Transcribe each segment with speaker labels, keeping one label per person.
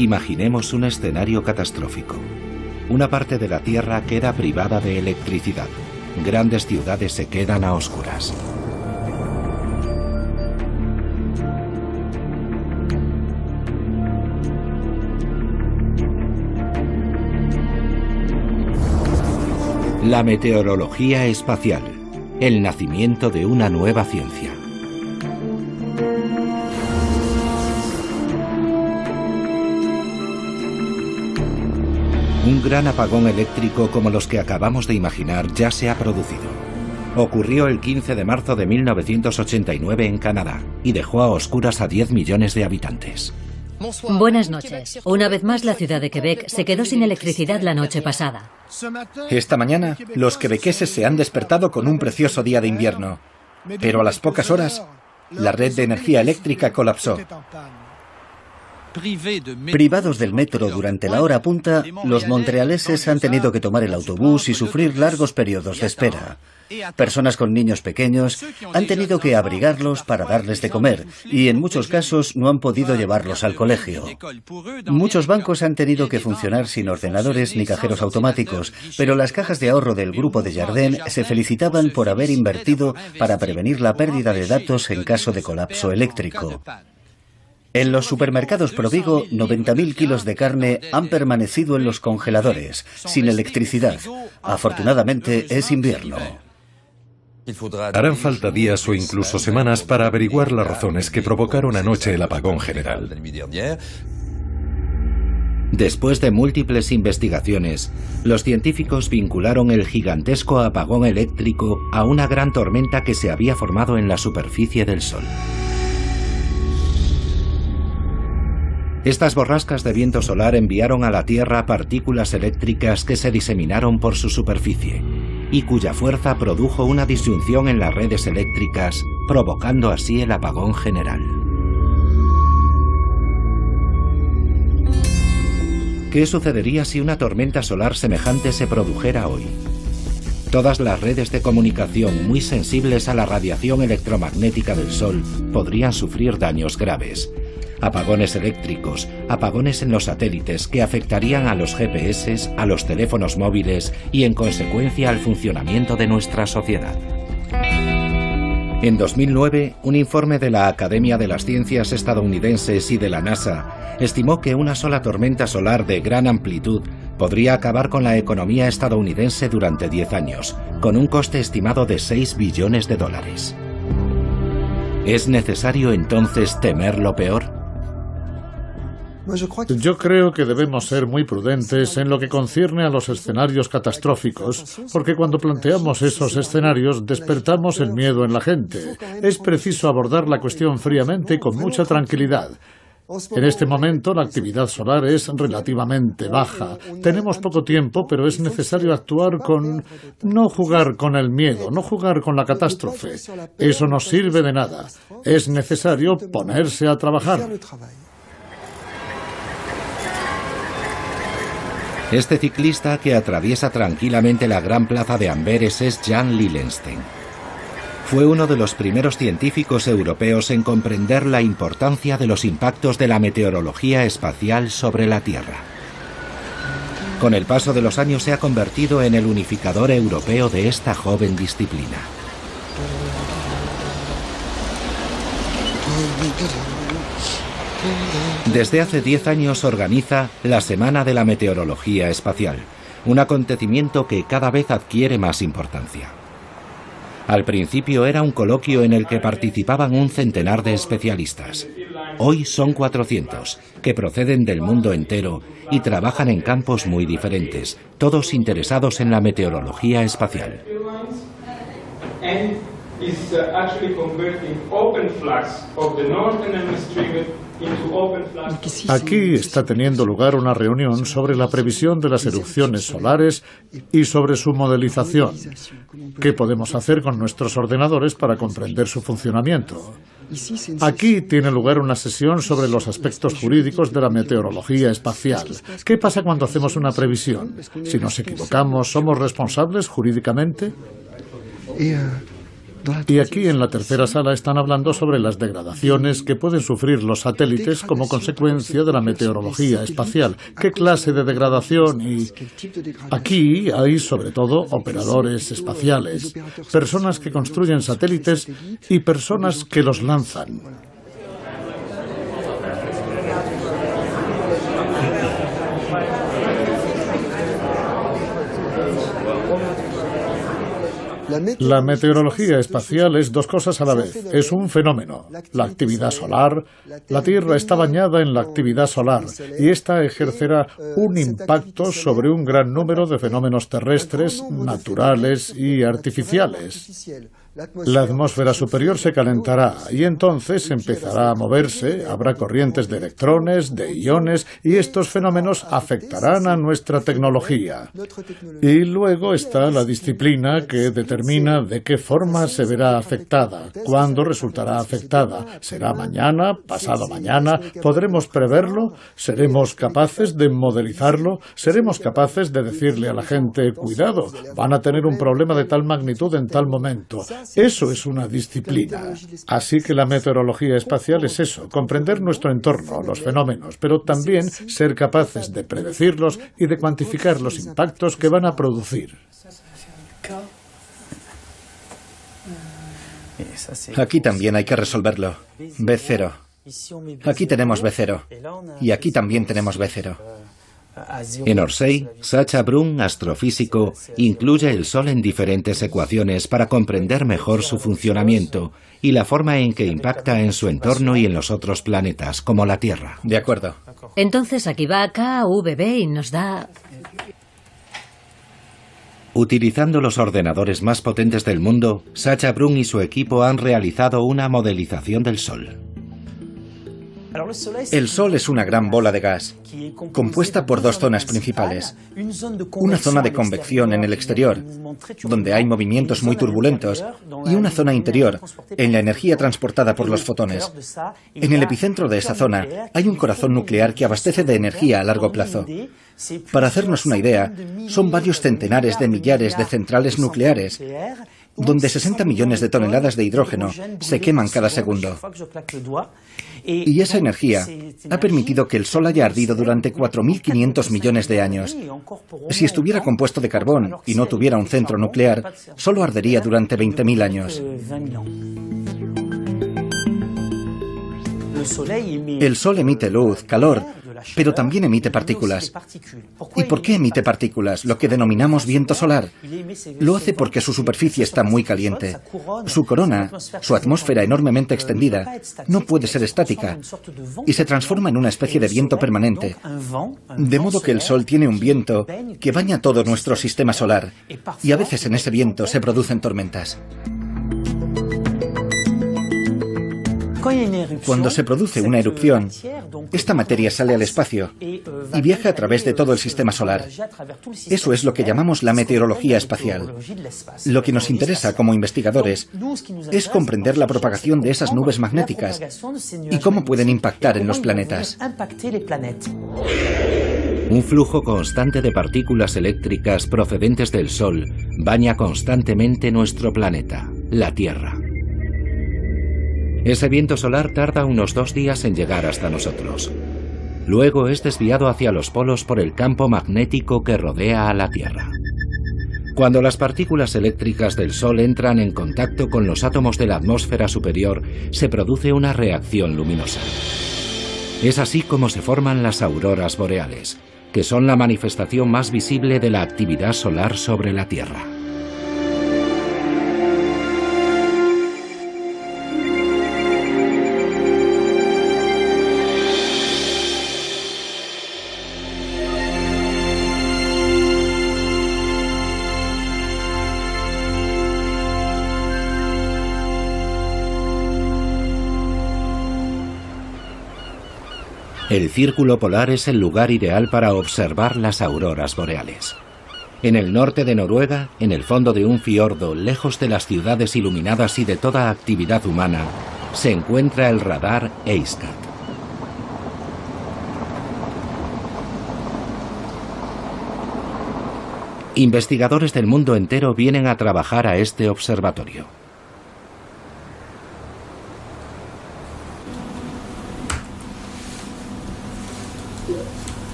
Speaker 1: Imaginemos un escenario catastrófico. Una parte de la Tierra queda privada de electricidad. Grandes ciudades se quedan a oscuras. La meteorología espacial, el nacimiento de una nueva ciencia. Un gran apagón eléctrico como los que acabamos de imaginar ya se ha producido. Ocurrió el 15 de marzo de 1989 en Canadá y dejó a oscuras a 10 millones de habitantes.
Speaker 2: Buenas noches. Una vez más, la ciudad de Quebec se quedó sin electricidad la noche pasada.
Speaker 3: Esta mañana, los quebequeses se han despertado con un precioso día de invierno. Pero a las pocas horas, la red de energía eléctrica colapsó. Privados del metro durante la hora punta, los montrealeses han tenido que tomar el autobús y sufrir largos periodos de espera. Personas con niños pequeños han tenido que abrigarlos para darles de comer y en muchos casos no han podido llevarlos al colegio. Muchos bancos han tenido que funcionar sin ordenadores ni cajeros automáticos, pero las cajas de ahorro del grupo de Jardin se felicitaban por haber invertido para prevenir la pérdida de datos en caso de colapso eléctrico. En los supermercados Provigo, 90.000 kilos de carne han permanecido en los congeladores, sin electricidad. Afortunadamente es invierno.
Speaker 4: Harán falta días o incluso semanas para averiguar las razones que provocaron anoche el apagón general.
Speaker 1: Después de múltiples investigaciones, los científicos vincularon el gigantesco apagón eléctrico a una gran tormenta que se había formado en la superficie del Sol. Estas borrascas de viento solar enviaron a la Tierra partículas eléctricas que se diseminaron por su superficie y cuya fuerza produjo una disyunción en las redes eléctricas, provocando así el apagón general. ¿Qué sucedería si una tormenta solar semejante se produjera hoy? Todas las redes de comunicación muy sensibles a la radiación electromagnética del Sol podrían sufrir daños graves. Apagones eléctricos, apagones en los satélites que afectarían a los GPS, a los teléfonos móviles y en consecuencia al funcionamiento de nuestra sociedad. En 2009, un informe de la Academia de las Ciencias estadounidenses y de la NASA estimó que una sola tormenta solar de gran amplitud podría acabar con la economía estadounidense durante 10 años, con un coste estimado de $6 billones. ¿Es necesario entonces temer lo peor?
Speaker 5: Yo creo que debemos ser muy prudentes en lo que concierne a los escenarios catastróficos, porque cuando planteamos esos escenarios despertamos el miedo en la gente. Es preciso abordar la cuestión fríamente y con mucha tranquilidad. En este momento la actividad solar es relativamente baja. Tenemos poco tiempo, pero es necesario actuar no jugar con el miedo, no jugar con la catástrofe. Eso no sirve de nada. Es necesario ponerse a trabajar.
Speaker 1: Este ciclista que atraviesa tranquilamente la gran plaza de Amberes es Jan Lillenstein. Fue uno de los primeros científicos europeos en comprender la importancia de los impactos de la meteorología espacial sobre la Tierra. Con el paso de los años se ha convertido en el unificador europeo de esta joven disciplina. Desde hace 10 años organiza la Semana de la Meteorología Espacial, un acontecimiento que cada vez adquiere más importancia. Al principio era un coloquio en el que participaban un centenar de especialistas. Hoy son 400, que proceden del mundo entero y trabajan en campos muy diferentes, todos interesados en la meteorología espacial.
Speaker 5: Aquí está teniendo lugar una reunión sobre la previsión de las erupciones solares y sobre su modelización. ¿Qué podemos hacer con nuestros ordenadores para comprender su funcionamiento? Aquí tiene lugar una sesión sobre los aspectos jurídicos de la meteorología espacial. ¿Qué pasa cuando hacemos una previsión? Si nos equivocamos, ¿somos responsables jurídicamente? Y aquí en la tercera sala están hablando sobre las degradaciones que pueden sufrir los satélites como consecuencia de la meteorología espacial. ¿Qué clase de degradación? Y aquí hay sobre todo operadores espaciales, personas que construyen satélites y personas que los lanzan. La meteorología espacial es dos cosas a la vez. Es un fenómeno, la actividad solar. La Tierra está bañada en la actividad solar y esta ejercerá un impacto sobre un gran número de fenómenos terrestres, naturales y artificiales. La atmósfera superior se calentará y entonces empezará a moverse, habrá corrientes de electrones, de iones, y estos fenómenos afectarán a nuestra tecnología. Y luego está la disciplina que determina de qué forma se verá afectada, cuándo resultará afectada. ¿Será mañana, pasado mañana? ¿Podremos preverlo? ¿Seremos capaces de modelizarlo? ¿Seremos capaces de decirle a la gente, cuidado, van a tener un problema de tal magnitud en tal momento? Eso es una disciplina. Así que la meteorología espacial es eso, comprender nuestro entorno, los fenómenos, pero también ser capaces de predecirlos y de cuantificar los impactos que van a producir.
Speaker 3: Aquí también hay que resolverlo. B0. Aquí tenemos B0. Y aquí también tenemos B0.
Speaker 1: En Orsay, Sacha Brun, astrofísico, incluye el Sol en diferentes ecuaciones para comprender mejor su funcionamiento y la forma en que impacta en su entorno y en los otros planetas, como la Tierra.
Speaker 3: De acuerdo.
Speaker 2: Entonces aquí va KVB y nos da...
Speaker 1: Utilizando los ordenadores más potentes del mundo, Sacha Brun y su equipo han realizado una modelización del Sol.
Speaker 3: El Sol es una gran bola de gas, compuesta por dos zonas principales. Una zona de convección en el exterior, donde hay movimientos muy turbulentos, y una zona interior, en la energía transportada por los fotones. En el epicentro de esa zona hay un corazón nuclear que abastece de energía a largo plazo. Para hacernos una idea, son varios centenares de millares de centrales nucleares, donde 60 millones de toneladas de hidrógeno se queman cada segundo. Y esa energía ha permitido que el Sol haya ardido durante 4.500 millones de años. Si estuviera compuesto de carbón y no tuviera un centro nuclear, solo ardería durante 20.000 años. El Sol emite luz, calor, pero también emite partículas. ¿Y por qué emite partículas, lo que denominamos viento solar? Lo hace porque su superficie está muy caliente. Su corona, su atmósfera enormemente extendida, no puede ser estática y se transforma en una especie de viento permanente. De modo que el Sol tiene un viento que baña todo nuestro sistema solar y a veces en ese viento se producen tormentas. Cuando se produce una erupción, esta materia sale al espacio y viaja a través de todo el sistema solar. Eso es lo que llamamos la meteorología espacial. Lo que nos interesa como investigadores es comprender la propagación de esas nubes magnéticas y cómo pueden impactar en los planetas.
Speaker 1: Un flujo constante de partículas eléctricas procedentes del Sol baña constantemente nuestro planeta, la Tierra. Ese viento solar tarda unos 2 días en llegar hasta nosotros. Luego es desviado hacia los polos por el campo magnético que rodea a la Tierra. Cuando las partículas eléctricas del Sol entran en contacto con los átomos de la atmósfera superior, se produce una reacción luminosa. Es así como se forman las auroras boreales, que son la manifestación más visible de la actividad solar sobre la Tierra. El círculo polar es el lugar ideal para observar las auroras boreales. En el norte de Noruega, en el fondo de un fiordo, lejos de las ciudades iluminadas y de toda actividad humana, se encuentra el radar EISCAT. Investigadores del mundo entero vienen a trabajar a este observatorio.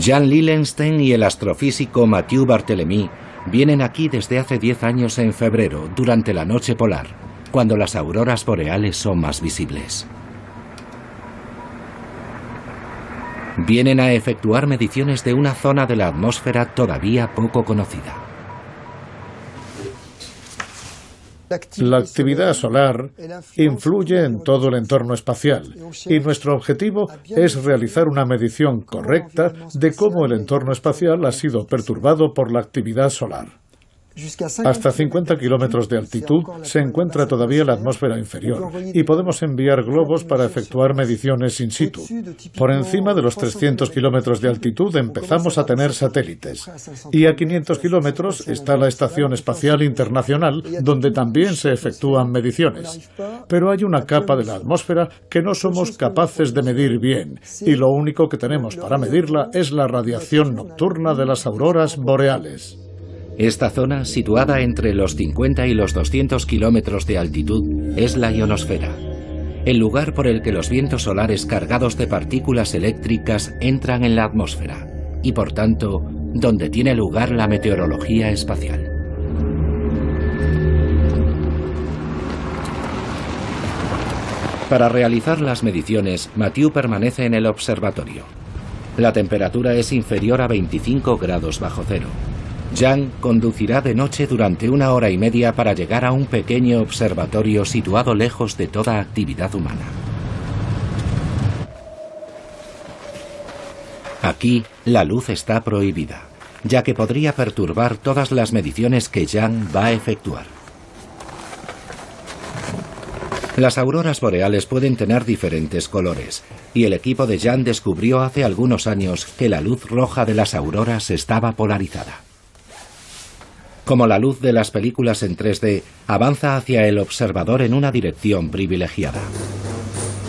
Speaker 1: Jan Lillenstein y el astrofísico Mathieu Barthélemy vienen aquí desde hace 10 años en febrero, durante la noche polar, cuando las auroras boreales son más visibles. Vienen a efectuar mediciones de una zona de la atmósfera todavía poco conocida.
Speaker 5: La actividad solar influye en todo el entorno espacial y nuestro objetivo es realizar una medición correcta de cómo el entorno espacial ha sido perturbado por la actividad solar. Hasta 50 kilómetros de altitud se encuentra todavía la atmósfera inferior y podemos enviar globos para efectuar mediciones in situ. Por encima de los 300 kilómetros de altitud empezamos a tener satélites y a 500 kilómetros está la Estación Espacial Internacional, donde también se efectúan mediciones. Pero hay una capa de la atmósfera que no somos capaces de medir bien y lo único que tenemos para medirla es la radiación nocturna de las auroras boreales.
Speaker 1: Esta zona, situada entre los 50 y los 200 kilómetros de altitud, es la ionosfera, el lugar por el que los vientos solares cargados de partículas eléctricas entran en la atmósfera y, por tanto, donde tiene lugar la meteorología espacial. Para realizar las mediciones, Mathieu permanece en el observatorio. La temperatura es inferior a 25 grados bajo cero. Jan conducirá de noche durante 1 hora y media para llegar a un pequeño observatorio situado lejos de toda actividad humana. Aquí, la luz está prohibida, ya que podría perturbar todas las mediciones que Jan va a efectuar. Las auroras boreales pueden tener diferentes colores, y el equipo de Jan descubrió hace algunos años que la luz roja de las auroras estaba polarizada. Como la luz de las películas en 3D, avanza hacia el observador en una dirección privilegiada.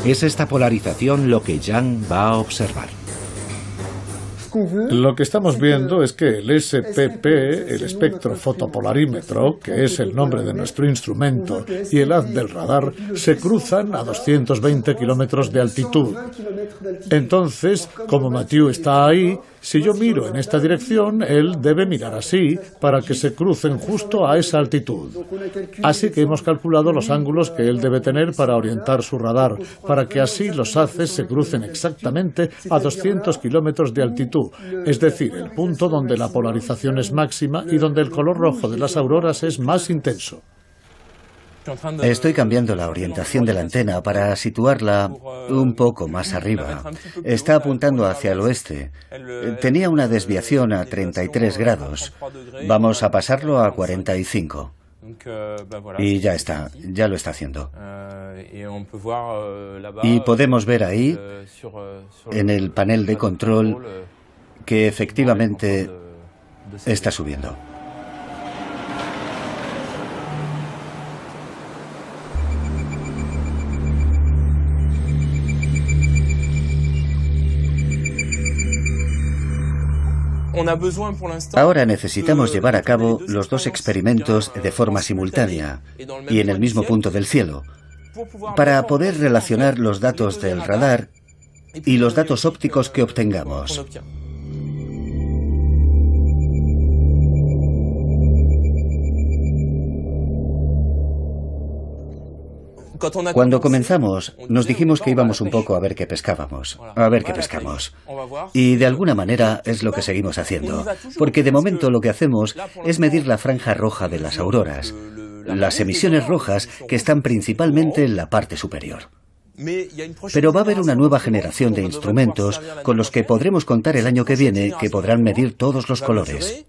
Speaker 1: Es esta polarización lo que Jan va a observar.
Speaker 5: Lo que estamos viendo es que el SPP, el espectro fotopolarímetro, que es el nombre de nuestro instrumento, y el haz del radar se cruzan a 220 kilómetros de altitud. Entonces, como Mathieu está ahí, si yo miro en esta dirección, él debe mirar así para que se crucen justo a esa altitud. Así que hemos calculado los ángulos que él debe tener para orientar su radar, para que así los haces se crucen exactamente a 200 kilómetros de altitud, es decir, el punto donde la polarización es máxima y donde el color rojo de las auroras es más intenso.
Speaker 3: Estoy cambiando la orientación de la antena para situarla un poco más arriba. Está apuntando hacia el oeste. Tenía una desviación a 33 grados. Vamos a pasarlo a 45. Y ya está, ya lo está haciendo. Y podemos ver ahí, en el panel de control, que efectivamente está subiendo. Ahora necesitamos llevar a cabo los dos experimentos de forma simultánea y en el mismo punto del cielo, para poder relacionar los datos del radar y los datos ópticos que obtengamos. Cuando comenzamos, nos dijimos que íbamos un poco a ver qué pescábamos, a ver qué pescamos. Y de alguna manera es lo que seguimos haciendo, porque de momento lo que hacemos es medir la franja roja de las auroras, las emisiones rojas que están principalmente en la parte superior. Pero va a haber una nueva generación de instrumentos con los que podremos contar el año que viene, que podrán medir todos los colores.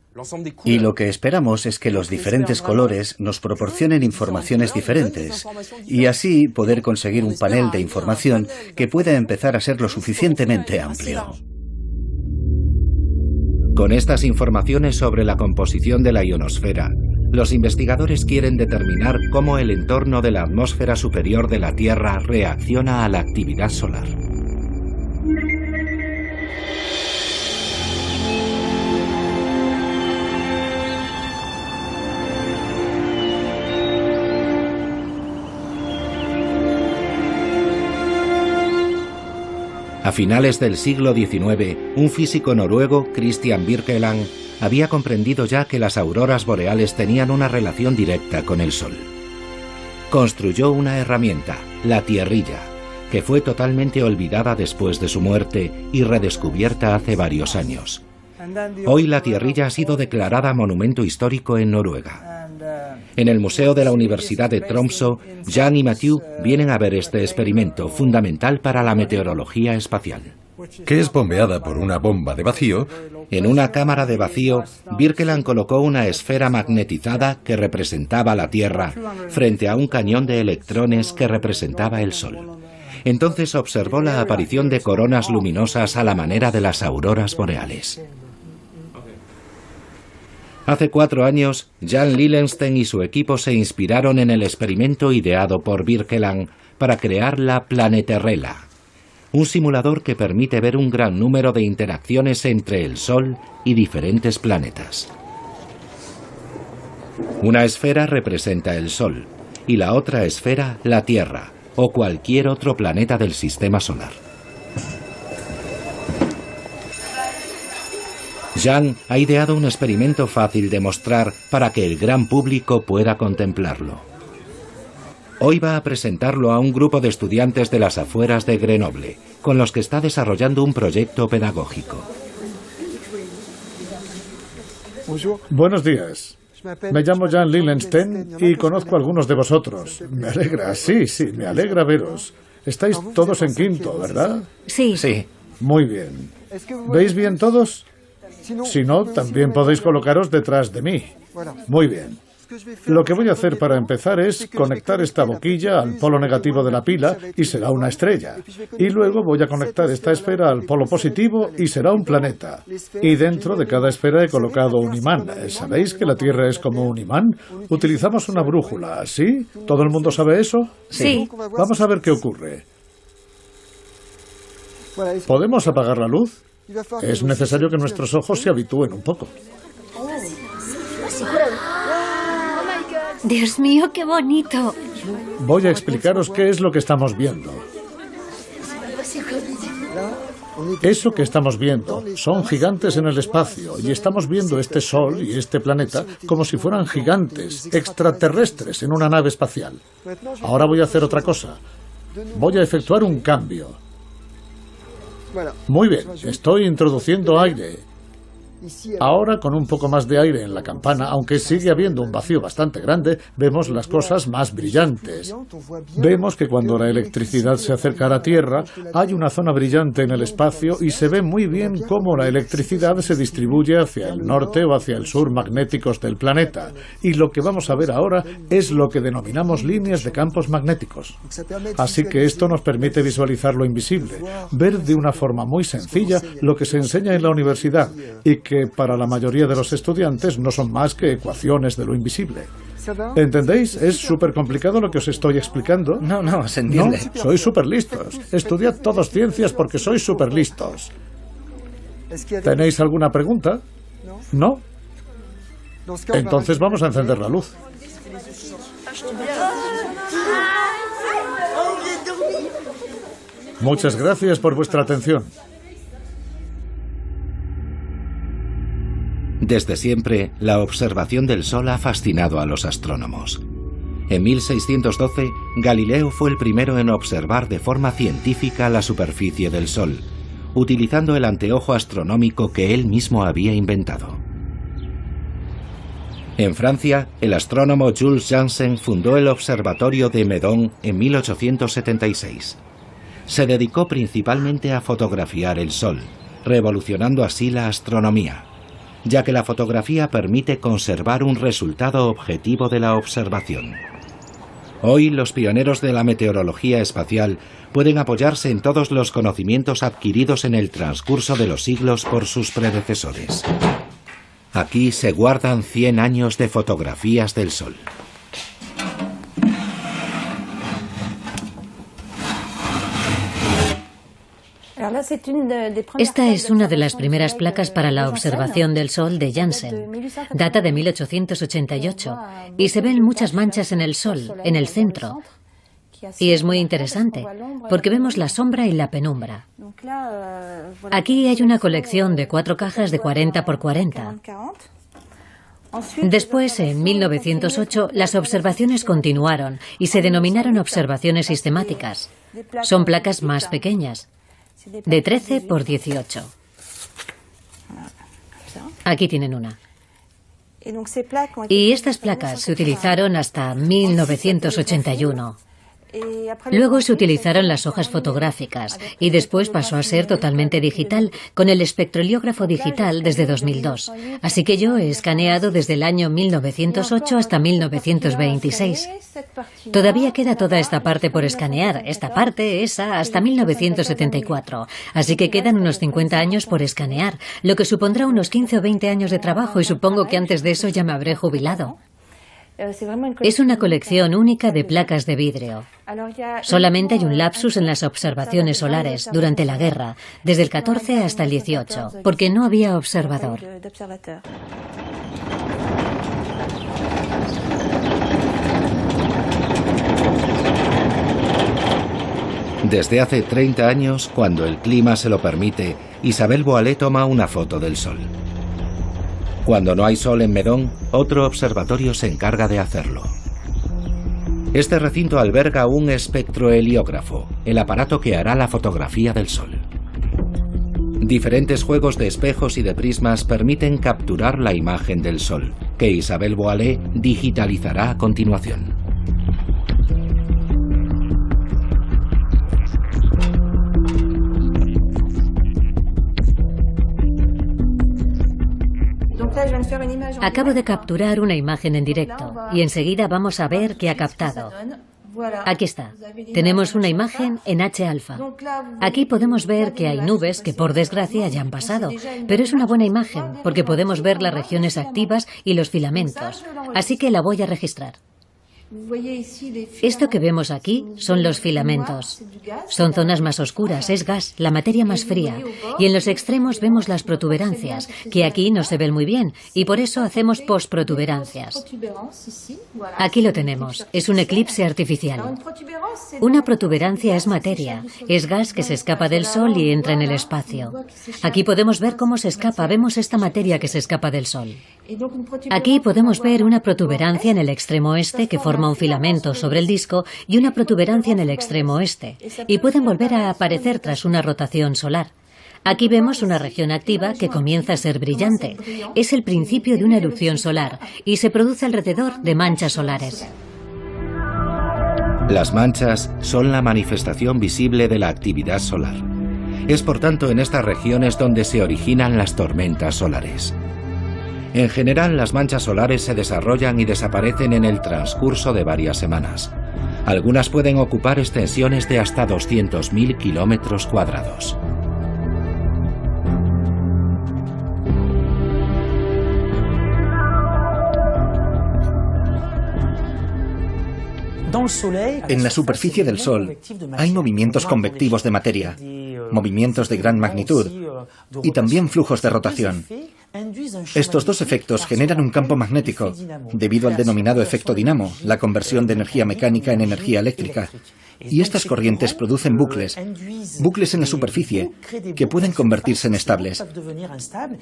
Speaker 3: Y lo que esperamos es que los diferentes colores nos proporcionen informaciones diferentes y así poder conseguir un panel de información que pueda empezar a ser lo suficientemente amplio.
Speaker 1: Con estas informaciones sobre la composición de la ionosfera, los investigadores quieren determinar cómo el entorno de la atmósfera superior de la Tierra reacciona a la actividad solar. A A finales del siglo XIX, un físico noruego, Christian Birkeland, había comprendido ya que las auroras boreales tenían una relación directa con el Sol. Construyó una herramienta, la tierrilla, que fue totalmente olvidada después de su muerte y redescubierta hace varios años. Hoy la tierrilla ha sido declarada monumento histórico en Noruega. En el Museo de la Universidad de Tromsø, Jan y Mathieu vienen a ver este experimento fundamental para la meteorología espacial.
Speaker 4: Que es bombeada por una bomba de vacío.
Speaker 1: En una cámara de vacío, Birkeland colocó una esfera magnetizada que representaba la Tierra frente a un cañón de electrones que representaba el Sol. Entonces observó la aparición de coronas luminosas a la manera de las auroras boreales. Hace 4 años, Jan Lillensten y su equipo se inspiraron en el experimento ideado por Birkeland para crear la Planeterrela, un simulador que permite ver un gran número de interacciones entre el Sol y diferentes planetas. Una esfera representa el Sol y la otra esfera la Tierra o cualquier otro planeta del sistema solar. Jan ha ideado un experimento fácil de mostrar para que el gran público pueda contemplarlo. Hoy va a presentarlo a un grupo de estudiantes de las afueras de Grenoble, con los que está desarrollando un proyecto pedagógico.
Speaker 5: Buenos días. Me llamo Jan Lillensten y conozco a algunos de vosotros. Me alegra, sí, me alegra veros. Estáis todos en quinto, ¿verdad?
Speaker 2: Sí.
Speaker 5: Muy bien. ¿Veis bien todos? Si no, también podéis colocaros detrás de mí. Muy bien. Lo que voy a hacer para empezar es conectar esta boquilla al polo negativo de la pila y será una estrella. Y luego voy a conectar esta esfera al polo positivo y será un planeta. Y dentro de cada esfera he colocado un imán. ¿Sabéis que la Tierra es como un imán? Utilizamos una brújula, ¿sí? ¿Todo el mundo sabe eso?
Speaker 2: Sí.
Speaker 5: Vamos a ver qué ocurre. ¿Podemos apagar la luz? Es necesario que nuestros ojos se habitúen un poco.
Speaker 2: Dios mío, qué bonito.
Speaker 5: Voy a explicaros qué es lo que estamos viendo. Eso que estamos viendo son gigantes en el espacio y estamos viendo este Sol y este planeta como si fueran gigantes, extraterrestres en una nave espacial. Ahora voy a hacer otra cosa. Voy a efectuar un cambio. Muy bien, estoy introduciendo aire. Ahora, con un poco más de aire en la campana, aunque sigue habiendo un vacío bastante grande, vemos las cosas más brillantes. Vemos que cuando la electricidad se acerca a la Tierra, hay una zona brillante en el espacio y se ve muy bien cómo la electricidad se distribuye hacia el norte o hacia el sur magnéticos del planeta. Y lo que vamos a ver ahora es lo que denominamos líneas de campos magnéticos. Así que esto nos permite visualizar lo invisible, ver de una forma muy sencilla lo que se enseña en la universidad y que para la mayoría de los estudiantes no son más que ecuaciones de lo invisible. ¿Entendéis? ¿Es súper complicado lo que os estoy explicando?
Speaker 3: No, se entiende.
Speaker 5: No, sois súper listos. Estudiad todos ciencias porque sois súper listos. ¿Tenéis alguna pregunta? ¿No? Entonces vamos a encender la luz. Muchas gracias por vuestra atención.
Speaker 1: Desde siempre, la observación del Sol ha fascinado a los astrónomos. En 1612, Galileo fue el primero en observar de forma científica la superficie del Sol, utilizando el anteojo astronómico que él mismo había inventado. En Francia, el astrónomo Jules Janssen fundó el observatorio de Meudon en 1876. Se dedicó principalmente a fotografiar el Sol, revolucionando así la astronomía, ya que la fotografía permite conservar un resultado objetivo de la observación. Hoy, los pioneros de la meteorología espacial pueden apoyarse en todos los conocimientos adquiridos en el transcurso de los siglos por sus predecesores. Aquí se guardan 100 años de fotografías del Sol.
Speaker 2: Esta es una de las primeras placas para la observación del Sol de Janssen. Data de 1888 y se ven muchas manchas en el Sol, en el centro, Y es muy interesante, porque vemos la sombra y la penumbra. Aquí hay una colección de 4 cajas de 40 por 40. Después, en 1908, las observaciones continuaron y se denominaron observaciones sistemáticas. Son placas más pequeñas, de 13 por 18. Aquí tienen una. Y estas placas se utilizaron hasta 1981. Luego se utilizaron las hojas fotográficas y después pasó a ser totalmente digital con el espectroheliógrafo digital desde 2002. Así que yo he escaneado desde el año 1908 hasta 1926. Todavía queda toda esta parte por escanear, esta parte, esa, hasta 1974. Así que quedan unos 50 años por escanear, lo que supondrá unos 15 o 20 años de trabajo y supongo que antes de eso ya me habré jubilado. Es una colección única de placas de vidrio. Solamente hay un lapsus en las observaciones solares durante la guerra, desde el 14 hasta el 18, porque no había observador.
Speaker 1: Desde hace 30 años, cuando el clima se lo permite, Isabelle Boilet toma una foto del Sol. Cuando no hay sol en Meudon, otro observatorio se encarga de hacerlo. Este recinto alberga un espectroheliógrafo, el aparato que hará la fotografía del Sol. Diferentes juegos de espejos y de prismas permiten capturar la imagen del Sol, que Isabelle Boilet digitalizará a continuación.
Speaker 2: Acabo de capturar una imagen en directo y enseguida vamos a ver qué ha captado. Aquí está. Tenemos una imagen en H-alfa. Aquí podemos ver que hay nubes que por desgracia ya han pasado, pero es una buena imagen porque podemos ver las regiones activas y los filamentos. Así que la voy a registrar. Esto que vemos aquí son los filamentos. Son zonas más oscuras, es gas, la materia más fría. Y en los extremos vemos las protuberancias, que aquí no se ven muy bien, y por eso hacemos postprotuberancias. Aquí lo tenemos, es un eclipse artificial. Una protuberancia es materia, es gas que se escapa del Sol y entra en el espacio. Aquí podemos ver cómo se escapa, vemos esta materia que se escapa del Sol. Aquí podemos ver una protuberancia en el extremo este que forma un filamento sobre el disco y una protuberancia en el extremo oeste, y pueden volver a aparecer tras una rotación solar. Aquí vemos una región activa que comienza a ser brillante. Es el principio de una erupción solar y se produce alrededor de manchas solares.
Speaker 1: Las manchas son la manifestación visible de la actividad solar. Es por tanto en estas regiones donde se originan las tormentas solares. En general, las manchas solares se desarrollan y desaparecen en el transcurso de varias semanas. Algunas pueden ocupar extensiones de hasta 200.000 kilómetros cuadrados.
Speaker 3: En la superficie del Sol hay movimientos convectivos de materia, movimientos de gran magnitud y también flujos de rotación. Estos dos efectos generan un campo magnético debido al denominado efecto dinamo, la conversión de energía mecánica en energía eléctrica. Y estas corrientes producen bucles en la superficie, que pueden convertirse en estables.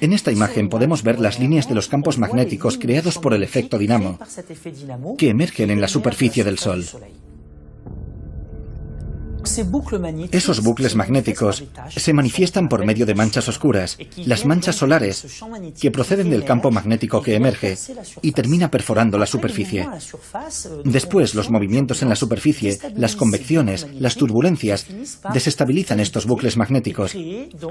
Speaker 3: En esta imagen podemos ver las líneas de los campos magnéticos creados por el efecto dinamo, que emergen en la superficie del Sol. Esos bucles magnéticos se manifiestan por medio de manchas oscuras, las manchas solares, que proceden del campo magnético que emerge y termina perforando la superficie. Después, los movimientos en la superficie, las convecciones, las turbulencias, desestabilizan estos bucles magnéticos,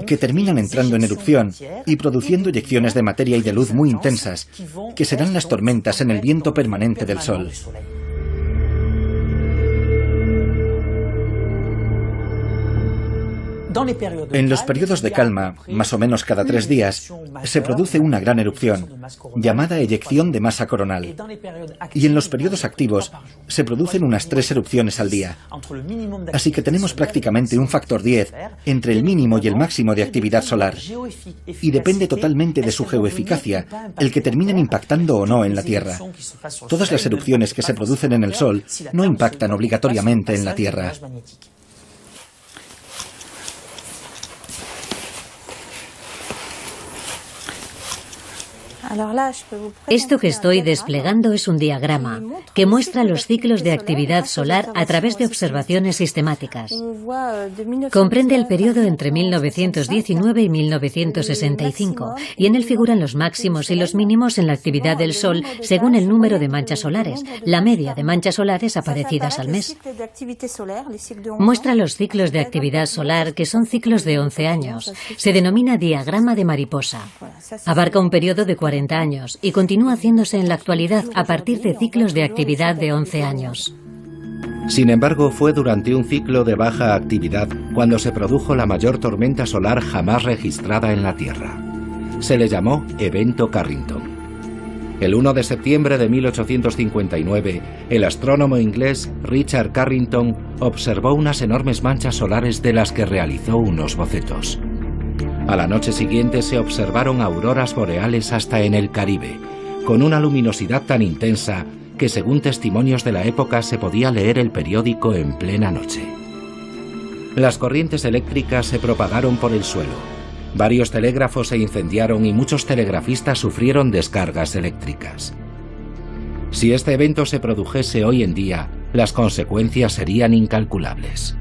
Speaker 3: que terminan entrando en erupción y produciendo eyecciones de materia y de luz muy intensas, que serán las tormentas en el viento permanente del Sol. En los periodos de calma, más o menos cada 3 días, se produce una gran erupción, llamada eyección de masa coronal. Y en los periodos activos, se producen unas 3 erupciones al día. Así que tenemos prácticamente un factor 10 entre el mínimo y el máximo de actividad solar. Y depende totalmente de su geoeficacia el que terminen impactando o no en la Tierra. Todas las erupciones que se producen en el Sol no impactan obligatoriamente en la Tierra.
Speaker 2: Esto que estoy desplegando es un diagrama que muestra los ciclos de actividad solar a través de observaciones sistemáticas. Comprende el periodo entre 1919 y 1965 y en él figuran los máximos y los mínimos en la actividad del Sol según el número de manchas solares, la media de manchas solares aparecidas al mes. Muestra los ciclos de actividad solar, que son ciclos de 11 años. Se denomina diagrama de mariposa. Abarca un periodo de 40 años y continúa haciéndose en la actualidad a partir de ciclos de actividad de 11 años.
Speaker 1: Sin embargo, fue durante un ciclo de baja actividad cuando se produjo la mayor tormenta solar jamás registrada en la Tierra. Se le llamó Evento Carrington. El 1 de septiembre de 1859, el astrónomo inglés Richard Carrington observó unas enormes manchas solares de las que realizó unos bocetos. A la noche siguiente se observaron auroras boreales hasta en el Caribe, con una luminosidad tan intensa que según testimonios de la época se podía leer el periódico en plena noche. Las corrientes eléctricas se propagaron por el suelo. Varios telégrafos se incendiaron y muchos telegrafistas sufrieron descargas eléctricas. Si este evento se produjese hoy en día, las consecuencias serían incalculables.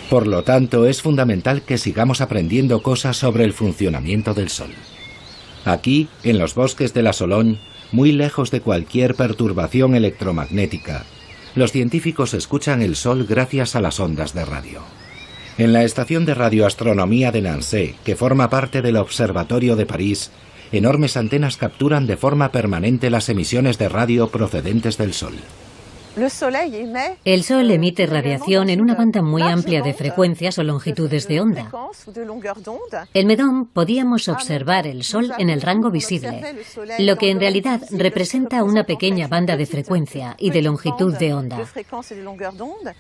Speaker 1: Por lo tanto, es fundamental que sigamos aprendiendo cosas sobre el funcionamiento del Sol. Aquí, en los bosques de la Sologne, muy lejos de cualquier perturbación electromagnética, los científicos escuchan el Sol gracias a las ondas de radio. En la estación de radioastronomía de Nancy, que forma parte del Observatorio de París, enormes antenas capturan de forma permanente las emisiones de radio procedentes del Sol.
Speaker 2: El Sol emite radiación en una banda muy amplia de frecuencias o longitudes de onda. En Meudon podíamos observar el Sol en el rango visible, lo que en realidad representa una pequeña banda de frecuencia y de longitud de onda.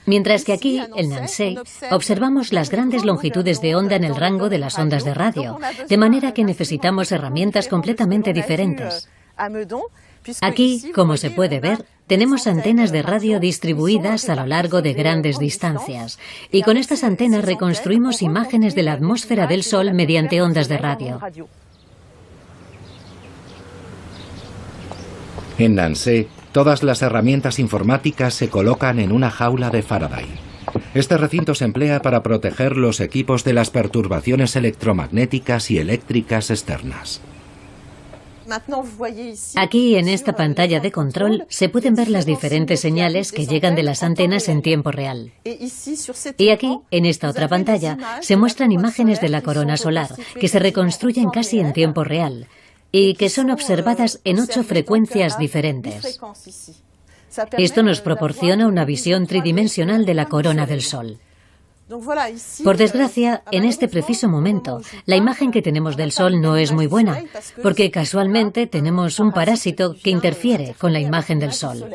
Speaker 2: Mientras que aquí, en Nancy, observamos las grandes longitudes de onda en el rango de las ondas de radio, de manera que necesitamos herramientas completamente diferentes. Aquí, como se puede ver, tenemos antenas de radio distribuidas a lo largo de grandes distancias, y con estas antenas reconstruimos imágenes de la atmósfera del Sol mediante ondas de radio.
Speaker 1: En Nancy, todas las herramientas informáticas se colocan en una jaula de Faraday. Este recinto se emplea para proteger los equipos de las perturbaciones electromagnéticas y eléctricas externas.
Speaker 2: Aquí, en esta pantalla de control, se pueden ver las diferentes señales que llegan de las antenas en tiempo real. Y aquí, en esta otra pantalla, se muestran imágenes de la corona solar, que se reconstruyen casi en tiempo real, y que son observadas en 8 frecuencias diferentes. Esto nos proporciona una visión tridimensional de la corona del Sol. Por desgracia, en este preciso momento, la imagen que tenemos del Sol no es muy buena, porque casualmente tenemos un parásito que interfiere con la imagen del Sol.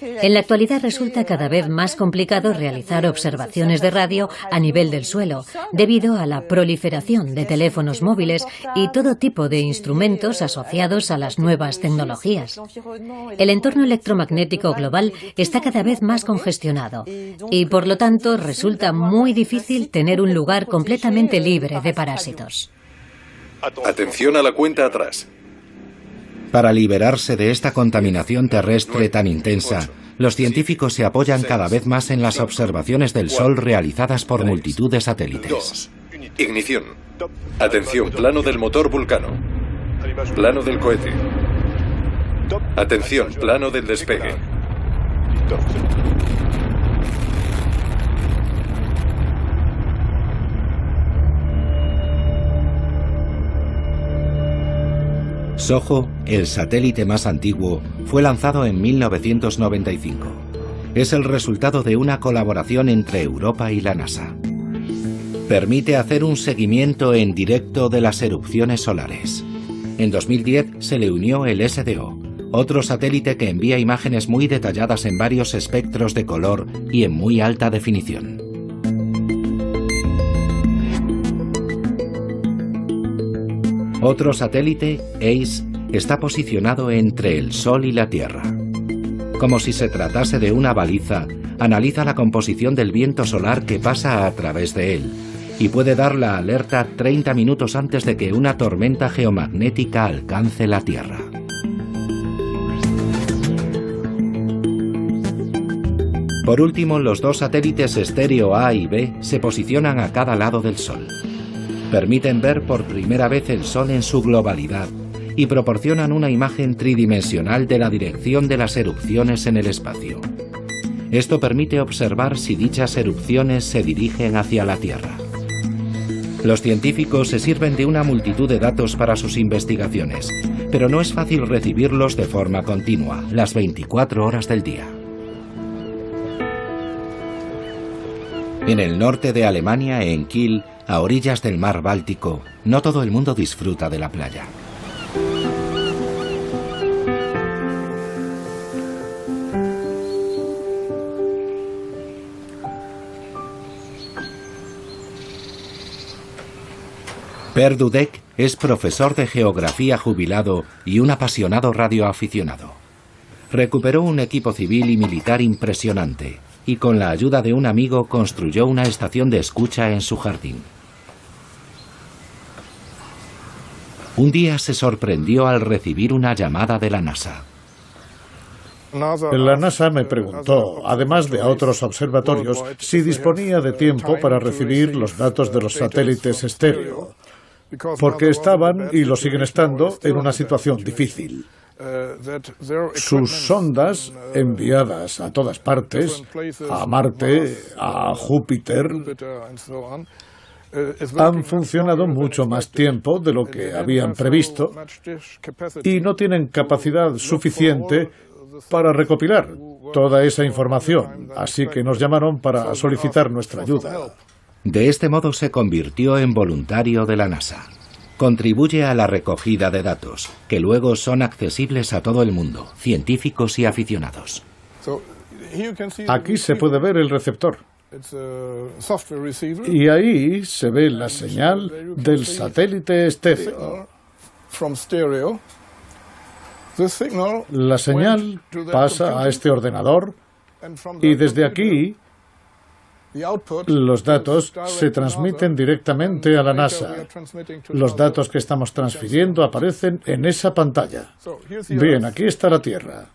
Speaker 2: En la actualidad resulta cada vez más complicado realizar observaciones de radio a nivel del suelo, debido a la proliferación de teléfonos móviles y todo tipo de instrumentos asociados a las nuevas tecnologías. El entorno electromagnético global está cada vez más congestionado y, por lo tanto, resulta muy difícil tener un lugar completamente libre de parásitos.
Speaker 4: Atención a la cuenta atrás.
Speaker 1: Para liberarse de esta contaminación terrestre tan intensa, los científicos se apoyan cada vez más en las observaciones del Sol realizadas por multitud de satélites.
Speaker 4: Ignición. Atención, plano del motor Vulcano. Plano del cohete. Atención, plano del despegue.
Speaker 1: SOHO, el satélite más antiguo, fue lanzado en 1995. Es el resultado de una colaboración entre Europa y la NASA. Permite hacer un seguimiento en directo de las erupciones solares. En 2010 se le unió el SDO, otro satélite que envía imágenes muy detalladas en varios espectros de color y en muy alta definición. Otro satélite, ACE, está posicionado entre el Sol y la Tierra. Como si se tratase de una baliza, analiza la composición del viento solar que pasa a través de él y puede dar la alerta 30 minutos antes de que una tormenta geomagnética alcance la Tierra. Por último, los dos satélites estéreo A y B se posicionan a cada lado del Sol. Permiten ver por primera vez el Sol en su globalidad y proporcionan una imagen tridimensional de la dirección de las erupciones en el espacio. Esto permite observar si dichas erupciones se dirigen hacia la Tierra. Los científicos se sirven de una multitud de datos para sus investigaciones, pero no es fácil recibirlos de forma continua, las 24 horas del día. En el norte de Alemania, en Kiel, a orillas del mar Báltico, no todo el mundo disfruta de la playa. Per Dudek es profesor de geografía jubilado y un apasionado radioaficionado. Recuperó un equipo civil y militar impresionante y con la ayuda de un amigo construyó una estación de escucha en su jardín. Un día se sorprendió al recibir una llamada de la NASA.
Speaker 5: La NASA me preguntó, además de a otros observatorios, si disponía de tiempo para recibir los datos de los satélites estéreo, porque estaban, y lo siguen estando, en una situación difícil. Sus sondas, enviadas a todas partes, a Marte, a Júpiter, han funcionado mucho más tiempo de lo que habían previsto y no tienen capacidad suficiente para recopilar toda esa información, así que nos llamaron para solicitar nuestra ayuda.
Speaker 1: De este modo se convirtió en voluntario de la NASA. Contribuye a la recogida de datos, que luego son accesibles a todo el mundo, científicos y aficionados.
Speaker 5: Aquí se puede ver el receptor. Y ahí se ve la señal del satélite estéreo. La señal pasa a este ordenador y desde aquí los datos se transmiten directamente a la NASA. Los datos que estamos transfiriendo aparecen en esa pantalla. Bien, aquí está la Tierra.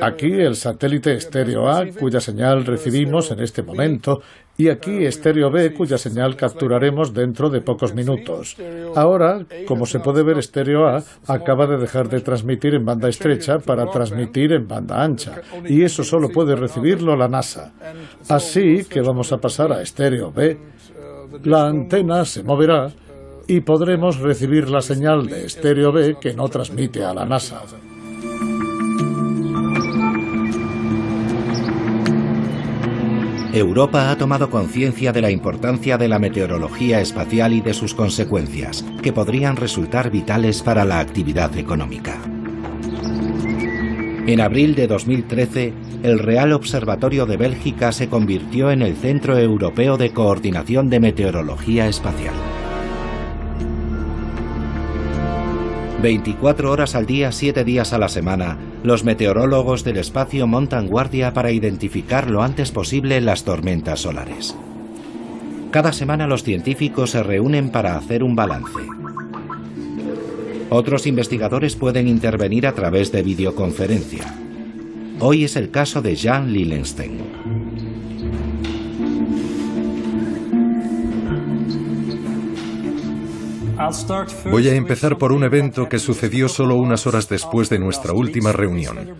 Speaker 5: Aquí el satélite estéreo A, cuya señal recibimos en este momento, y aquí estéreo B, cuya señal capturaremos dentro de pocos minutos. Ahora, como se puede ver, estéreo A acaba de dejar de transmitir en banda estrecha para transmitir en banda ancha, y eso solo puede recibirlo la NASA. Así que vamos a pasar a estéreo B. La antena se moverá y podremos recibir la señal de estéreo B que no transmite a la NASA.
Speaker 1: Europa ha tomado conciencia de la importancia de la meteorología espacial y de sus consecuencias, que podrían resultar vitales para la actividad económica. En abril de 2013, el Real Observatorio de Bélgica se convirtió en el Centro Europeo de Coordinación de Meteorología Espacial. 24 horas al día, 7 días a la semana, los meteorólogos del espacio montan guardia para identificar lo antes posible las tormentas solares. Cada semana los científicos se reúnen para hacer un balance. Otros investigadores pueden intervenir a través de videoconferencia. Hoy es el caso de Jan Lillenstein.
Speaker 4: Voy a empezar por un evento que sucedió solo unas horas después de nuestra última reunión.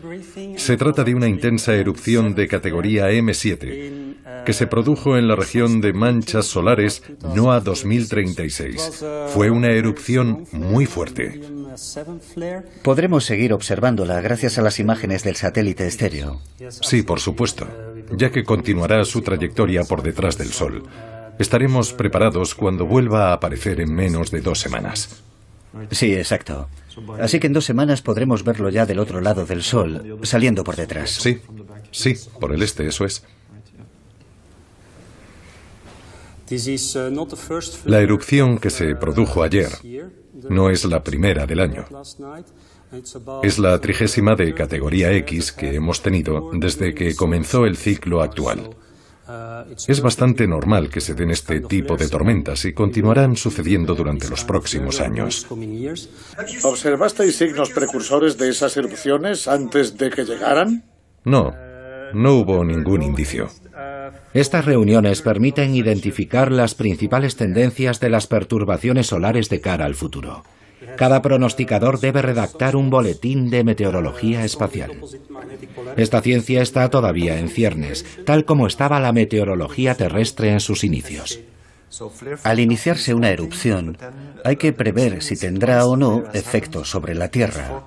Speaker 4: Se trata de una intensa erupción de categoría M7, que se produjo en la región de manchas solares NOAA 2036. Fue una erupción muy fuerte.
Speaker 3: Podremos seguir observándola gracias a las imágenes del satélite estéreo.
Speaker 4: Sí, por supuesto, ya que continuará su trayectoria por detrás del Sol. Estaremos preparados cuando vuelva a aparecer en menos de 2 semanas.
Speaker 3: Sí, exacto. Así que en 2 semanas podremos verlo ya del otro lado del Sol, saliendo por detrás.
Speaker 4: Sí, por el este, eso es. La erupción que se produjo ayer no es la primera del año. Es la 30ª de categoría X que hemos tenido desde que comenzó el ciclo actual. Es bastante normal que se den este tipo de tormentas y continuarán sucediendo durante los próximos años.
Speaker 5: ¿Observasteis signos precursores de esas erupciones antes de que llegaran?
Speaker 4: No hubo ningún indicio.
Speaker 1: Estas reuniones permiten identificar las principales tendencias de las perturbaciones solares de cara al futuro. Cada pronosticador debe redactar un boletín de meteorología espacial. Esta ciencia está todavía en ciernes, tal como estaba la meteorología terrestre en sus inicios.
Speaker 3: Al iniciarse una erupción, hay que prever si tendrá o no efectos sobre la Tierra.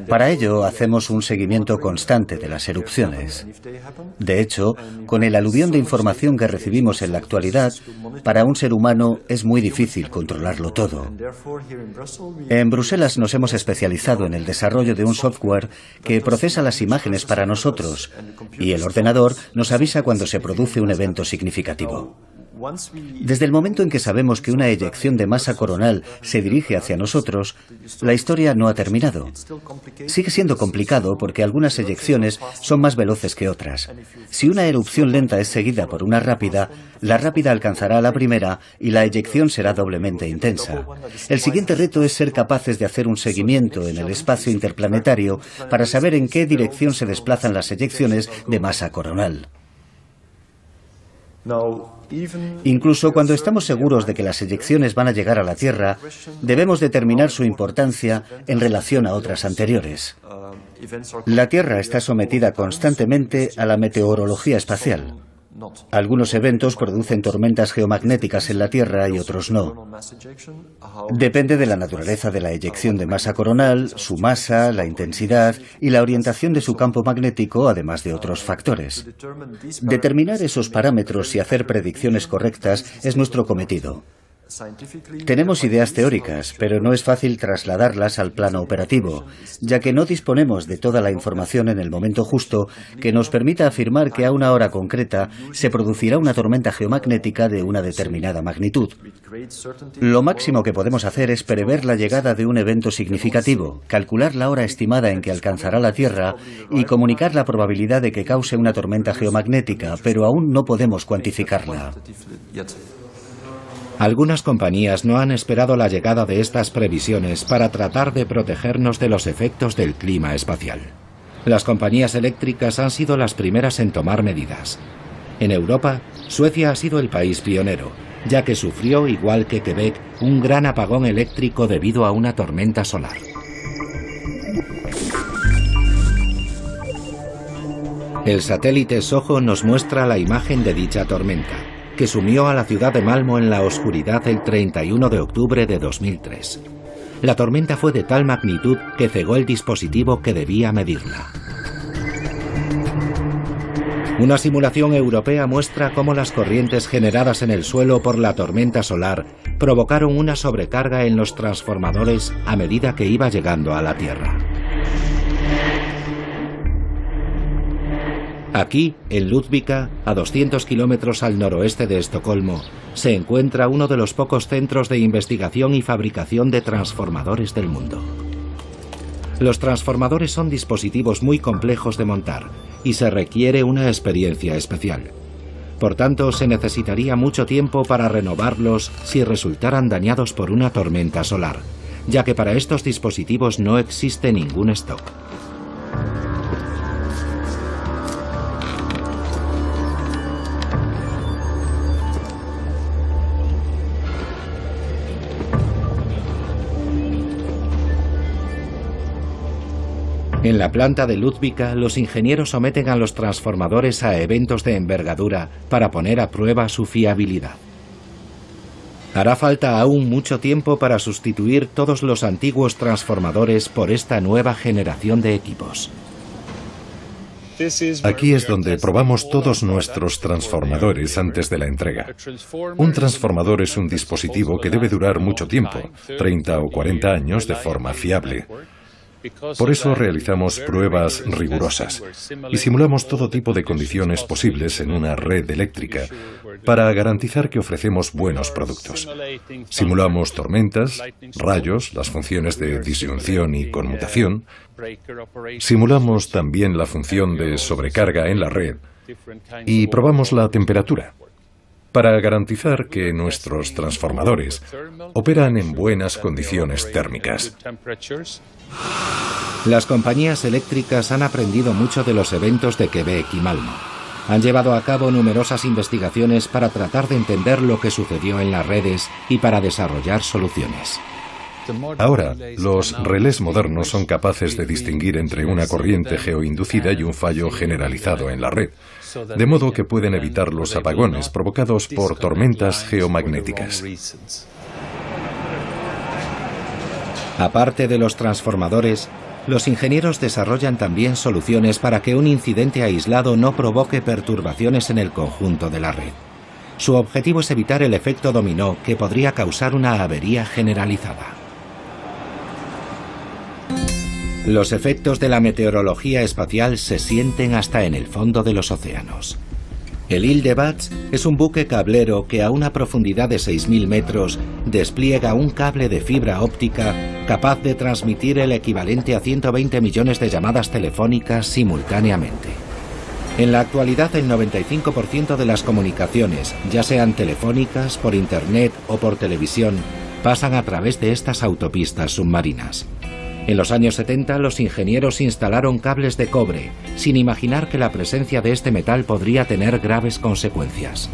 Speaker 3: Para ello, hacemos un seguimiento constante de las erupciones. De hecho, con el aluvión de información que recibimos en la actualidad, para un ser humano es muy difícil controlarlo todo. En Bruselas nos hemos especializado en el desarrollo de un software que procesa las imágenes para nosotros, y el ordenador nos avisa cuando se produce un evento significativo. Desde el momento en que sabemos que una eyección de masa coronal se dirige hacia nosotros, la historia no ha terminado. Sigue siendo complicado porque algunas eyecciones son más veloces que otras. Si una erupción lenta es seguida por una rápida, la rápida alcanzará a la primera y la eyección será doblemente intensa. El siguiente reto es ser capaces de hacer un seguimiento en el espacio interplanetario para saber en qué dirección se desplazan las eyecciones de masa coronal. Incluso cuando estamos seguros de que las eyecciones van a llegar a la Tierra, debemos determinar su importancia en relación a otras anteriores. La Tierra está sometida constantemente a la meteorología espacial. Algunos eventos producen tormentas geomagnéticas en la Tierra y otros no. Depende de la naturaleza de la eyección de masa coronal, su masa, la intensidad y la orientación de su campo magnético, además de otros factores. Determinar esos parámetros y hacer predicciones correctas es nuestro cometido. Tenemos ideas teóricas, pero no es fácil trasladarlas al plano operativo, ya que no disponemos de toda la información en el momento justo que nos permita afirmar que a una hora concreta se producirá una tormenta geomagnética de una determinada magnitud. Lo máximo que podemos hacer es prever la llegada de un evento significativo, calcular la hora estimada en que alcanzará la Tierra y comunicar la probabilidad de que cause una tormenta geomagnética, pero aún no podemos cuantificarla.
Speaker 1: Algunas compañías no han esperado la llegada de estas previsiones para tratar de protegernos de los efectos del clima espacial. Las compañías eléctricas han sido las primeras en tomar medidas. En Europa, Suecia ha sido el país pionero, ya que sufrió, igual que Quebec, un gran apagón eléctrico debido a una tormenta solar. El satélite SOHO nos muestra la imagen de dicha tormenta, que sumió a la ciudad de Malmö en la oscuridad el 31 de octubre de 2003. La tormenta fue de tal magnitud que cegó el dispositivo que debía medirla. Una simulación europea muestra cómo las corrientes generadas en el suelo por la tormenta solar provocaron una sobrecarga en los transformadores a medida que iba llegando a la Tierra. Aquí, en Ludvika, a 200 kilómetros al noroeste de Estocolmo, se encuentra uno de los pocos centros de investigación y fabricación de transformadores del mundo. Los transformadores son dispositivos muy complejos de montar y se requiere una experiencia especial. Por tanto, se necesitaría mucho tiempo para renovarlos si resultaran dañados por una tormenta solar, ya que para estos dispositivos no existe ningún stock. En la planta de Ludvika, los ingenieros someten a los transformadores a eventos de envergadura para poner a prueba su fiabilidad. Hará falta aún mucho tiempo para sustituir todos los antiguos transformadores por esta nueva generación de equipos.
Speaker 4: Aquí es donde probamos todos nuestros transformadores antes de la entrega. Un transformador es un dispositivo que debe durar mucho tiempo, 30 o 40 años de forma fiable. Por eso realizamos pruebas rigurosas y simulamos todo tipo de condiciones posibles en una red eléctrica para garantizar que ofrecemos buenos productos. Simulamos tormentas, rayos, las funciones de disyunción y conmutación. Simulamos también la función de sobrecarga en la red y probamos la temperatura para garantizar que nuestros transformadores operan en buenas condiciones térmicas.
Speaker 1: Las compañías eléctricas han aprendido mucho de los eventos de Quebec y Malmo. Han llevado a cabo numerosas investigaciones para tratar de entender lo que sucedió en las redes y para desarrollar soluciones.
Speaker 4: Ahora, los relés modernos son capaces de distinguir entre una corriente geoinducida y un fallo generalizado en la red, de modo que pueden evitar los apagones provocados por tormentas geomagnéticas.
Speaker 1: Aparte de los transformadores, los ingenieros desarrollan también soluciones para que un incidente aislado no provoque perturbaciones en el conjunto de la red. Su objetivo es evitar el efecto dominó que podría causar una avería generalizada. Los efectos de la meteorología espacial se sienten hasta en el fondo de los océanos. El Ile-de-Bats es un buque cablero que a una profundidad de 6.000 metros despliega un cable de fibra óptica capaz de transmitir el equivalente a 120 millones de llamadas telefónicas simultáneamente. En la actualidad, el 95% de las comunicaciones, ya sean telefónicas, por internet o por televisión, pasan a través de estas autopistas submarinas. En los años 70, los ingenieros instalaron cables de cobre, sin imaginar que la presencia de este metal podría tener graves consecuencias.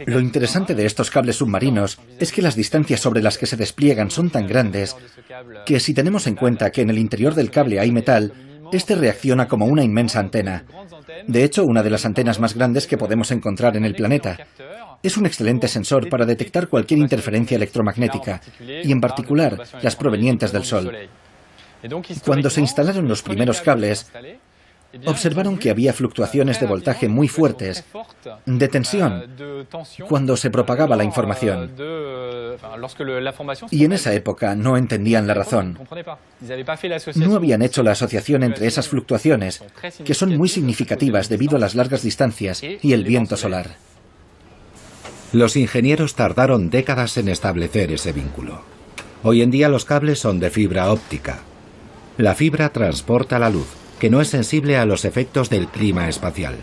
Speaker 6: Lo interesante de estos cables submarinos es que las distancias sobre las que se despliegan son tan grandes que si tenemos en cuenta que en el interior del cable hay metal, este reacciona como una inmensa antena. De hecho, una de las antenas más grandes que podemos encontrar en el planeta. Es un excelente sensor para detectar cualquier interferencia electromagnética, y en particular las provenientes del Sol. Cuando se instalaron los primeros cables, observaron que había fluctuaciones de voltaje muy fuertes, de tensión, cuando se propagaba la información. Y en esa época no entendían la razón. No habían hecho la asociación entre esas fluctuaciones, que son muy significativas debido a las largas distancias y el viento solar.
Speaker 1: Los ingenieros tardaron décadas en establecer ese vínculo. Hoy en día los cables son de fibra óptica. La fibra transporta la luz, que no es sensible a los efectos del clima espacial.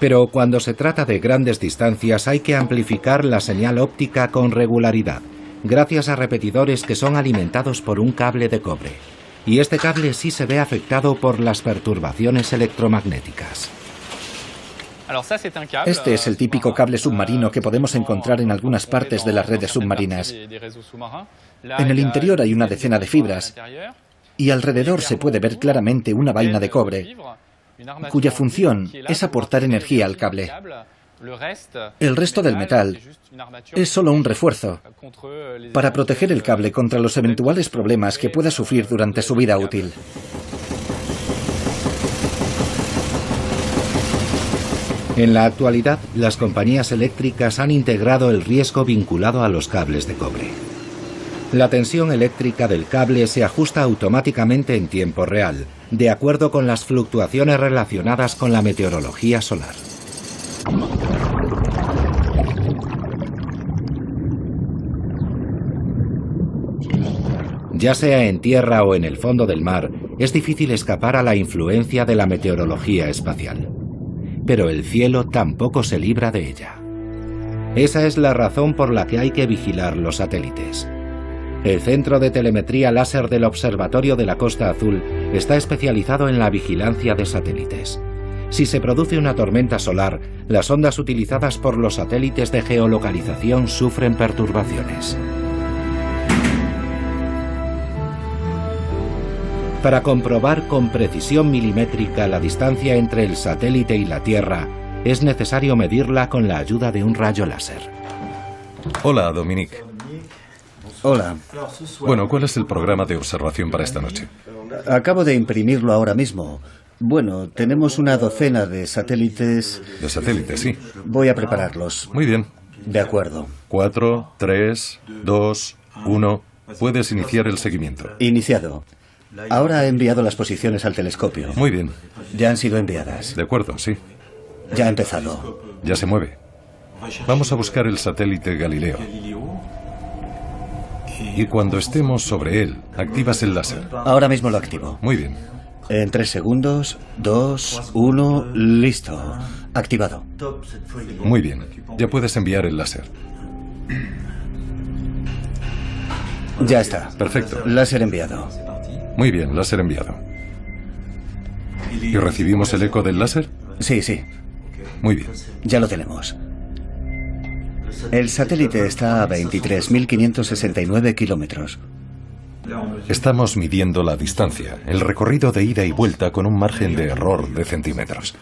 Speaker 1: Pero cuando se trata de grandes distancias hay que amplificar la señal óptica con regularidad, gracias a repetidores que son alimentados por un cable de cobre. Y este cable sí se ve afectado por las perturbaciones electromagnéticas.
Speaker 6: Este es el típico cable submarino que podemos encontrar en algunas partes de las redes submarinas. En el interior hay una decena de fibras y alrededor se puede ver claramente una vaina de cobre, cuya función es aportar energía al cable. El resto del metal es solo un refuerzo para proteger el cable contra los eventuales problemas que pueda sufrir durante su vida útil.
Speaker 1: En la actualidad, las compañías eléctricas han integrado el riesgo vinculado a los cables de cobre. La tensión eléctrica del cable se ajusta automáticamente en tiempo real, de acuerdo con las fluctuaciones relacionadas con la meteorología solar. Ya sea en tierra o en el fondo del mar, es difícil escapar a la influencia de la meteorología espacial. Pero el cielo tampoco se libra de ella. Esa es la razón por la que hay que vigilar los satélites. El Centro de Telemetría Láser del Observatorio de la Costa Azul está especializado en la vigilancia de satélites. Si se produce una tormenta solar, las ondas utilizadas por los satélites de geolocalización sufren perturbaciones. Para comprobar con precisión milimétrica la distancia entre el satélite y la Tierra, es necesario medirla con la ayuda de un rayo láser.
Speaker 4: Hola, Dominique.
Speaker 3: Hola.
Speaker 4: Bueno, ¿cuál es el programa de observación para esta noche?
Speaker 3: Acabo de imprimirlo ahora mismo. Bueno, tenemos una docena de satélites.
Speaker 4: De satélites, sí.
Speaker 3: Voy a prepararlos.
Speaker 4: Muy bien.
Speaker 3: De acuerdo.
Speaker 4: 4, 3, 2, 1. Puedes iniciar el seguimiento.
Speaker 3: Iniciado. Ahora he enviado las posiciones al telescopio.
Speaker 4: Muy bien.
Speaker 3: Ya han sido enviadas.
Speaker 4: De acuerdo, sí.
Speaker 3: Ya ha empezado.
Speaker 4: Ya se mueve. Vamos a buscar el satélite Galileo. Y cuando estemos sobre él, activas el láser.
Speaker 3: Ahora mismo lo activo.
Speaker 4: Muy bien.
Speaker 3: En 3 segundos, 2, 1, listo. Activado.
Speaker 4: Muy bien. Ya puedes enviar el láser.
Speaker 3: Ya está.
Speaker 4: Perfecto.
Speaker 3: Láser enviado.
Speaker 4: Muy bien, láser enviado. ¿Y recibimos el eco del láser?
Speaker 3: Sí, sí.
Speaker 4: Muy bien.
Speaker 3: Ya lo tenemos. El satélite está a 23.569 kilómetros.
Speaker 4: Estamos midiendo la distancia, el recorrido de ida y vuelta con un margen de error de centímetros.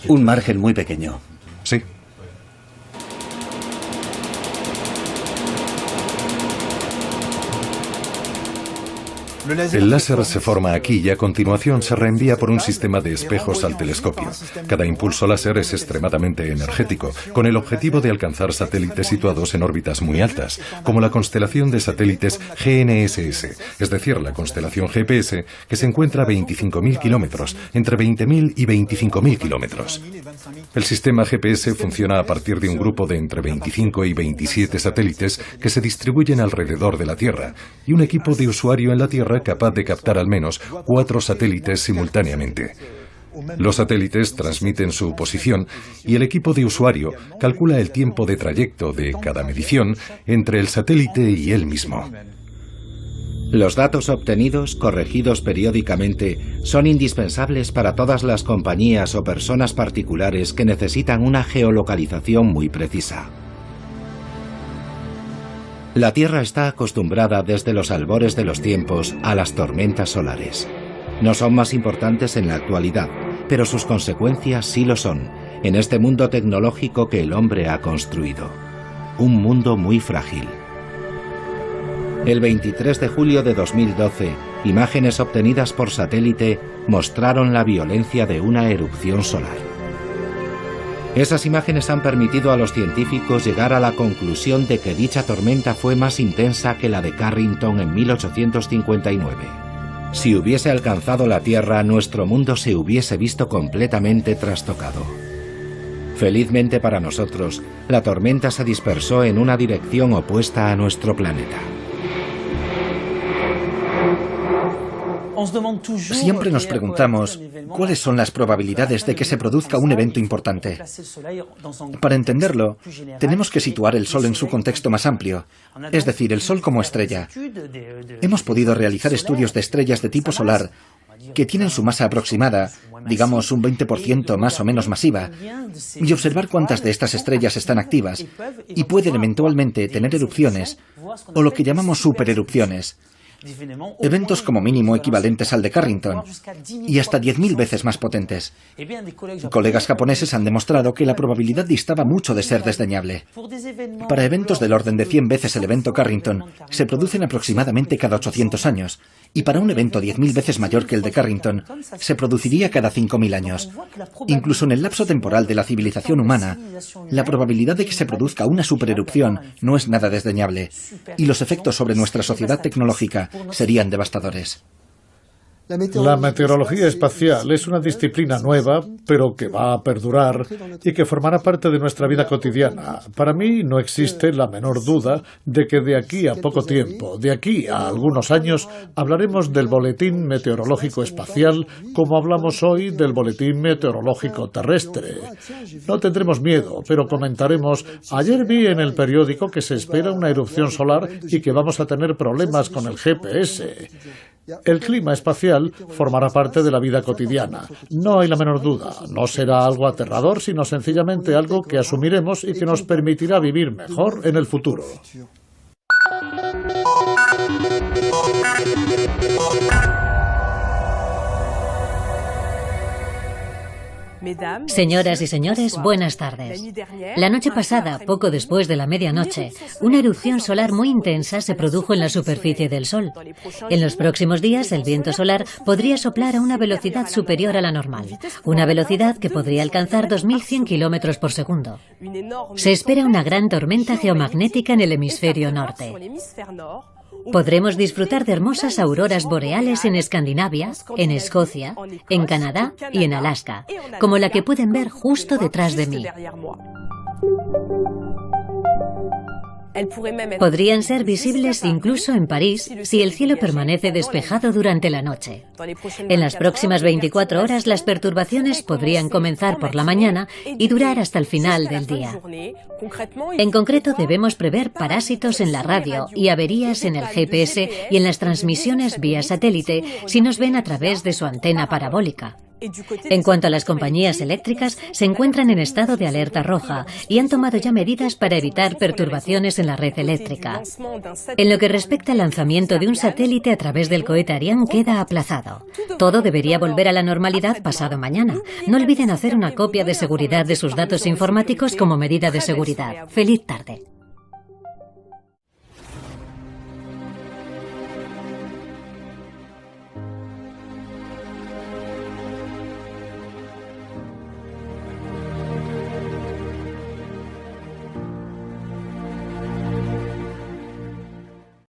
Speaker 3: Un margen muy pequeño.
Speaker 4: Sí. El láser se forma aquí y a continuación se reenvía por un sistema de espejos al telescopio. Cada impulso láser es extremadamente energético, con el objetivo de alcanzar satélites situados en órbitas muy altas, como la constelación de satélites GNSS, es decir, la constelación GPS, que se encuentra a 25.000 kilómetros, entre 20.000 y 25.000 kilómetros. El sistema GPS funciona a partir de un grupo de entre 25 y 27 satélites que se distribuyen alrededor de la Tierra, y un equipo de usuario en la Tierra capaz de captar al menos 4 satélites simultáneamente. Los satélites transmiten su posición y el equipo de usuario calcula el tiempo de trayecto de cada medición entre el satélite y él mismo.
Speaker 1: Los datos obtenidos, corregidos periódicamente, son indispensables para todas las compañías o personas particulares que necesitan una geolocalización muy precisa. La Tierra está acostumbrada desde los albores de los tiempos a las tormentas solares. No son más importantes en la actualidad, pero sus consecuencias sí lo son, en este mundo tecnológico que el hombre ha construido. Un mundo muy frágil. El 23 de julio de 2012, imágenes obtenidas por satélite mostraron la violencia de una erupción solar. Esas imágenes han permitido a los científicos llegar a la conclusión de que dicha tormenta fue más intensa que la de Carrington en 1859. Si hubiese alcanzado la Tierra, nuestro mundo se hubiese visto completamente trastocado. Felizmente para nosotros, la tormenta se dispersó en una dirección opuesta a nuestro planeta.
Speaker 6: Siempre nos preguntamos cuáles son las probabilidades de que se produzca un evento importante. Para entenderlo, tenemos que situar el Sol en su contexto más amplio, es decir, el Sol como estrella. Hemos podido realizar estudios de estrellas de tipo solar que tienen su masa aproximada, digamos un 20% más o menos masiva, y observar cuántas de estas estrellas están activas y pueden eventualmente tener erupciones o lo que llamamos supererupciones. Eventos como mínimo equivalentes al de Carrington y hasta 10.000 veces más potentes. Colegas japoneses han demostrado que la probabilidad distaba mucho de ser desdeñable. Para eventos del orden de 100 veces el evento Carrington, se producen aproximadamente cada 800 años, y para un evento 10.000 veces mayor que el de Carrington, se produciría cada 5.000 años. Incluso en el lapso temporal de la civilización humana, la probabilidad de que se produzca una supererupción no es nada desdeñable, y los efectos sobre nuestra sociedad tecnológica serían devastadores.
Speaker 5: La meteorología espacial es una disciplina nueva, pero que va a perdurar y que formará parte de nuestra vida cotidiana. Para mí no existe la menor duda de que de aquí a poco tiempo, de aquí a algunos años, hablaremos del Boletín Meteorológico Espacial como hablamos hoy del Boletín Meteorológico Terrestre. No tendremos miedo, pero comentaremos: ayer vi en el periódico que se espera una erupción solar y que vamos a tener problemas con el GPS. El clima espacial formará parte de la vida cotidiana. No hay la menor duda. No será algo aterrador, sino sencillamente algo que asumiremos y que nos permitirá vivir mejor en el futuro.
Speaker 2: Señoras y señores, buenas tardes. La noche pasada, poco después de la medianoche, una erupción solar muy intensa se produjo en la superficie del Sol. En los próximos días, el viento solar podría soplar a una velocidad superior a la normal, una velocidad que podría alcanzar 2100 kilómetros por segundo. Se espera una gran tormenta geomagnética en el hemisferio norte. Podremos disfrutar de hermosas auroras boreales en Escandinavia, en Escocia, en Canadá y en Alaska, como la que pueden ver justo detrás de mí. Podrían ser visibles incluso en París si el cielo permanece despejado durante la noche. En las próximas 24 horas las perturbaciones podrían comenzar por la mañana y durar hasta el final del día. En concreto, debemos prever parásitos en la radio y averías en el GPS y en las transmisiones vía satélite si nos ven a través de su antena parabólica. En cuanto a las compañías eléctricas, se encuentran en estado de alerta roja y han tomado ya medidas para evitar perturbaciones en la red eléctrica. En lo que respecta al lanzamiento de un satélite a través del cohete Ariane, queda aplazado. Todo debería volver a la normalidad pasado mañana. No olviden hacer una copia de seguridad de sus datos informáticos como medida de seguridad. ¡Feliz tarde!